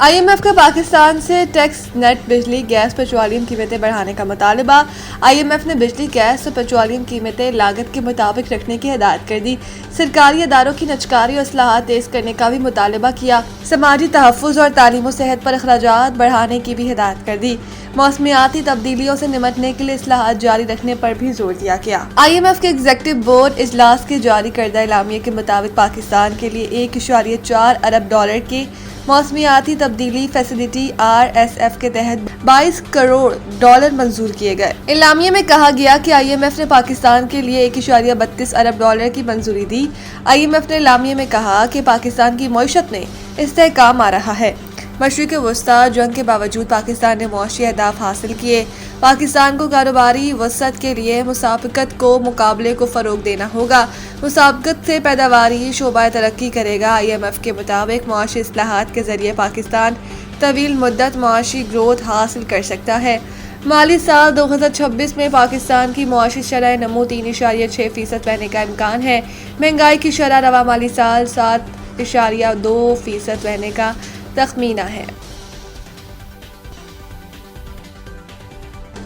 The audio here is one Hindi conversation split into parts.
IMF का पाकिस्तान से टैक्स नेट बिजली गैस पेट्रोलियम कीमतें बढ़ाने का मुतालबा। IMF ने बिजली गैस और पेट्रोलियम कीमतें लागत के मुताबिक रखने की हिदायत कर दी। सरकारी अदारों की नजकारी और इस्लाहात तेज करने का भी मुतालबा किया। समाजी तहफ़्फ़ुज़ और तालीम और सेहत पर अखराजात बढ़ाने की भी हिदायत कर दी। मौसमियाती तब्दीलियों से निमटने के लिए इस्लाहात जारी रखने पर भी जोर दिया गया। IMF के एग्जीक्यूटिव बोर्ड इजलास के जारी करदा एलामिया के मुताबिक पाकिस्तान के लिए $1.4 अरब के मौसमियाती तब्दीली फैसिलिटी RSF के तहत $22 करोड़ मंजूर किए गए। एलामिया में कहा गया कि IMF ने पाकिस्तान के लिए $1.32 अरब की मंजूरी दी। IMF ने एलामिया में कहा कि पाकिस्तान की मईशत में इस्तेहकाम आ रहा है। मशरिक़ वस्ता जंग के बावजूद पाकिस्तान ने मुआशी अहदाफ हासिल किए। पाकिस्तान को कारोबारी वसअत के लिए मुसाफकत को मुकाबले को फ़रोग देना होगा। मुसाफकत से पैदावारी शोबा तरक्की करेगा। IMF के मुताबिक मुआशी इस्लाहात के जरिए पाकिस्तान तवील मुद्दत मुआशी ग्रोथ हासिल कर सकता है। माली साल 2026 में पाकिस्तान की मुआशी शरह नमो 3.6% रहने का इम्कान है। महंगाई की शरह रवा माली साल 7.2% रहने का तखमीना है।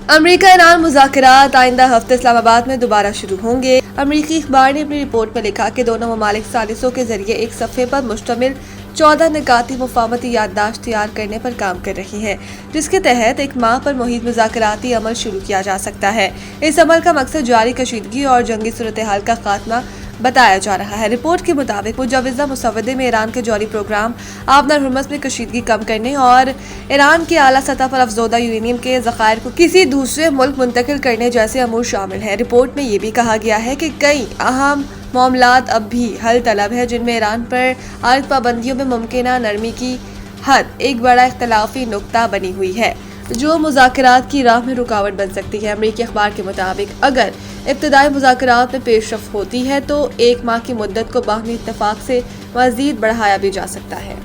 अमेरिका ईरान मुज़ाकरात आइंदा हफ्ते इस्लामाबाद में दोबारा शुरू होंगे। अमेरिकी अखबार ने अपनी रिपोर्ट में लिखा कि दोनों ममालिक सालिसों के जरिए एक सफ़े पर मुश्तमिल 14 निकाती मुफाहमती याददाश्त तैयार करने पर काम कर रही हैं, जिसके तहत एक माह पर मुहित मुज़ाकराती अमल शुरू किया जा सकता है। इस अमल का मकसद जारी कशीदगी और जंगी सूरत हाल का खात्मा बताया जा रहा है। रिपोर्ट के मुताबिक मुजव्वज़ा मुसवदे में ईरान के जौहरी प्रोग्राम आबनार हुर्मुज़ में कशीदगी कम करने और ईरान के आला सतह पर अफजोदा यूरेनियम के ज़खायर को किसी दूसरे मुल्क मुंतकिल करने जैसे अमूर शामिल है। रिपोर्ट में ये भी कहा गया है कि कई अहम मामलात अब भी हल तलब है, जिनमें ईरान पर आयद पाबंदियों में मुमकिना नरमी की हद एक बड़ा इख्तलाफी नुक्ता बनी हुई है, जो मुज़ाकरात की राह में रुकावट बन सकती है। अमेरिकी अखबार के मुताबिक अगर इब्तदाई मुज़ाकरात में पेशरफ होती है तो एक माह की मुद्दत को बाहमी इत्तफाक से मज़ीद बढ़ाया भी जा सकता है।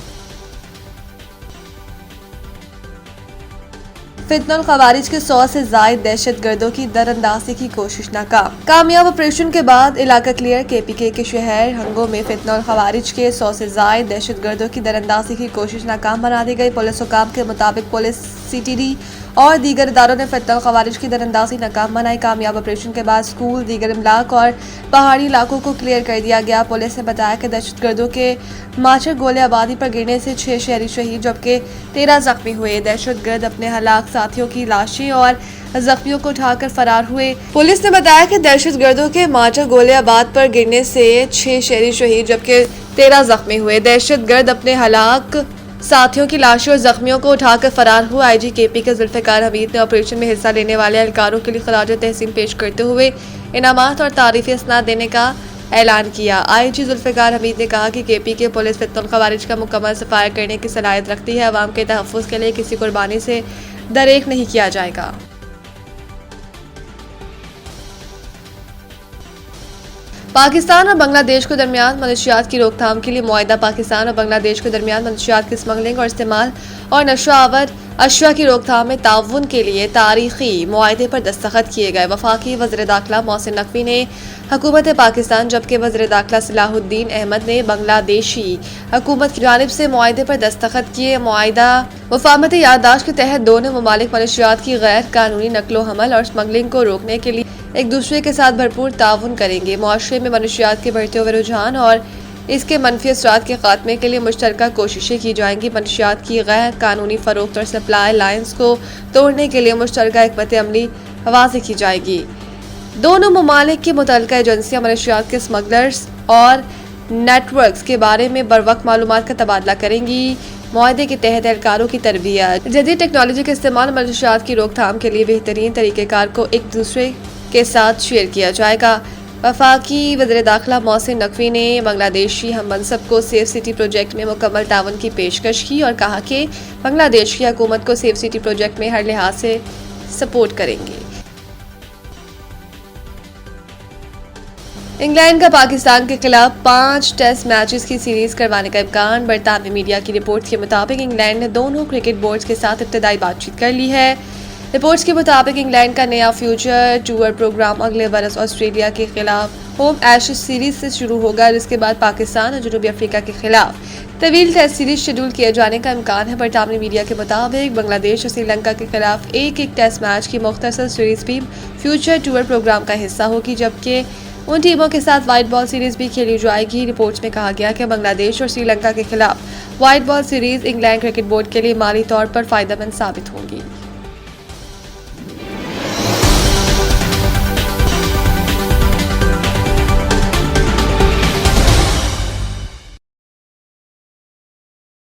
फितनुल खवारिज के 100 से ज़ायद दहशतगर्दों की दरअंदाजी की कोशिश नाकाम। कामयाब ऑपरेशन के बाद इलाका क्लियर। KPK के शहर हंगो में फितनुल खवारिज के 100 से ज़ायद दहशतगर्दों की दरअंदाजी की कोशिश नाकाम बना दी गई। पुलिस हुकाम के मुताबिक पुलिस, CTD और दीगर इदारों ने फितनुल खवारिज की दरअंदाजी नाकाम बनाई। कामयाब ऑपरेशन के बाद स्कूल, दीगर इमलाक और पहाड़ी इलाकों को क्लियर कर दिया गया। पुलिस ने बताया कि दहशतगर्दों के माचर गोले आबादी पर गिरने से 6 शहरी शहीद जबकि 13 जख्मी हुए। दहशतगर्द अपने हलाक साथियों की लाशें और जख्मियों को उठाकर फरार हुए। पुलिस ने बताया कि दहशतगर्दों के माचर गोले आबाद पर गिरने से 6 शहरी शहीद जबकि 13 जख्मी हुए। दहशतगर्द अपने हलाक साथियों की लाशें और जख्मियों को उठाकर फरार हुआ। IG KPK जुल्फ़िकार हमीद ने ऑपरेशन में हिस्सा लेने वाले एहलकारों के लिए खराज तहसीन पेश करते हुए इनामात और तारीफ़ी असनाद देने का ऐलान किया। IG जुल्फ़िकार हमीद ने कहा कि KPK पुलिस फितनुल खवारिज का मुकम्मल सफाया करने की सलाहियत रखती है। अवाम के तहफ़्फ़ुज़ के लिए किसी कुर्बानी से दरेक नहीं किया जाएगा। पाकिस्तान और बांग्लादेश के दरमियान मनशियात की रोकथाम के लिए मुआहिदा। पाकिस्तान और बांग्लादेश के दरमियान मनशियात की स्मगलिंग और इस्तेमाल और नशो आवर अशिया की रोकथाम में ताउन के लिए तारीखी मुआहिदे पर दस्तखत किए गए। वफाकी वज़ीर दाखिला मोहसिन नकवी ने हुकूमत पाकिस्तान जबकि वज़ीर दाखिला सलाहुद्दीन अहमद ने बांग्लादेशी हुकूमत की जानिब से मुआहिदे पर दस्तखत किए। मुआहिदा मुफाहमती याददाश्त के तहत दोनों ममालिक मनशियात की गैर कानूनी नकलो हमल और स्मगलिंग को रोकने के लिए एक दूसरे के साथ भरपूर ताउन करेंगे। मुआशरे में मनशियात के बढ़ते हुए रुझान और इसके मनफी असरात के खात्मे के लिए मुश्तरका कोशिशें की जाएंगी। मनशियात की गैर कानूनी फरोख्त और सप्लाई लाइन्स को तोड़ने के लिए मुश्तरका हिकमत अमली वाज़ेह की जाएगी। दोनों ममालिक की मुतल्लिका एजेंसियां मनशियात के स्मगलर्स और नेटवर्क्स के बारे में बरवक्त मालूमात का तबादला करेंगी। मुआहदे के तहत एहलकारों की तरबियत, जदीद टेक्नोलॉजी के इस्तेमाल, मनशियात की रोकथाम के लिए बेहतरीन तरीक़ेकार को एक दूसरे के साथ शेयर किया जाएगा। वफाकी वज़ीर दाखिला मोहसिन नकवी ने बांग्लादेशी हम मनसब को सेफ सिटी प्रोजेक्ट में मुकम्मल ताउन की पेशकश की और कहा कि बांग्लादेश की हुकूमत को सेफ सिटी प्रोजेक्ट में हर लिहाज से सपोर्ट करेंगे। इंग्लैंड का पाकिस्तान के खिलाफ 5 टेस्ट मैचेस की सीरीज करवाने का इम्कान। बरतानवी मीडिया की रिपोर्ट के मुताबिक इंग्लैंड ने दोनों क्रिकेट बोर्ड्स के साथ इब्तदाई बातचीत कर ली है। रिपोर्ट्स के मुताबिक इंग्लैंड का नया फ्यूचर टूर प्रोग्राम अगले बरस ऑस्ट्रेलिया के खिलाफ होम एशेज सीरीज से शुरू होगा, जिसके बाद पाकिस्तान और जनूबी अफ्रीका के खिलाफ तवील टेस्ट सीरीज शेड्यूल किए जाने का इम्कान है। बरतानवी मीडिया के मुताबिक बांग्लादेश और श्रीलंका के खिलाफ एक टेस्ट मैच की मुख्तसर सीरीज भी फ्यूचर टूर प्रोग्राम का हिस्सा होगी, जबकि उन टीमों के साथ वाइट बॉल सीरीज भी खेली जाएगी। रिपोर्ट्स में कहा गया कि बांग्लादेश और श्रीलंका के खिलाफ white ball series England cricket board के लिए माली तौर पर फायदेमंद साबित होंगी।